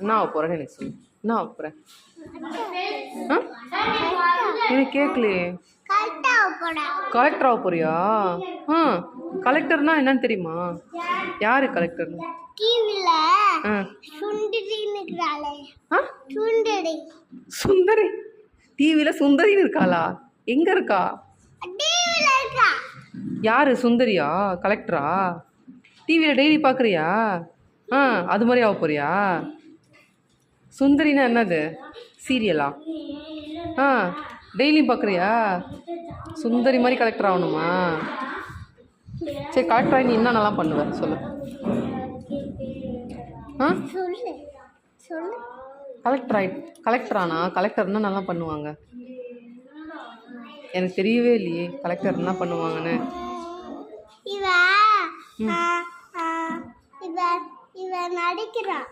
என்ன ஆக போகிறேன்னு எனக்கு சொல்லு. என்ன ஆக போகிறேன்? எனக்கு கேட்கலையே. கலெக்டர் ஆக போறியா? கலெக்டர்னா என்னன்னு தெரியுமா? யாரு கலெக்டர்? சுந்தரி டிவியில சுந்தரின்னு இருக்காளா? எங்க இருக்கா? யாரு சுந்தரியா? கலெக்டரா? டிவியில் டெய்லி பார்க்குறியா? அது மாதிரி ஆக போறியா? சுந்தரினா என்னது? சீரியலா? டெய்லியும் பார்க்குறியா? சுந்தரி மாதிரி கலெக்டர் ஆகணுமா? சரி, கலெக்டராக நீ என்ன நல்லா பண்ணுவ சொல்லு. கலெக்டரானா கலெக்டர்னா நல்லா பண்ணுவாங்க. எனக்கு தெரியவே இல்லையே கலெக்டர் என்ன பண்ணுவாங்கன்னு. இவ நடிக்கிறான்.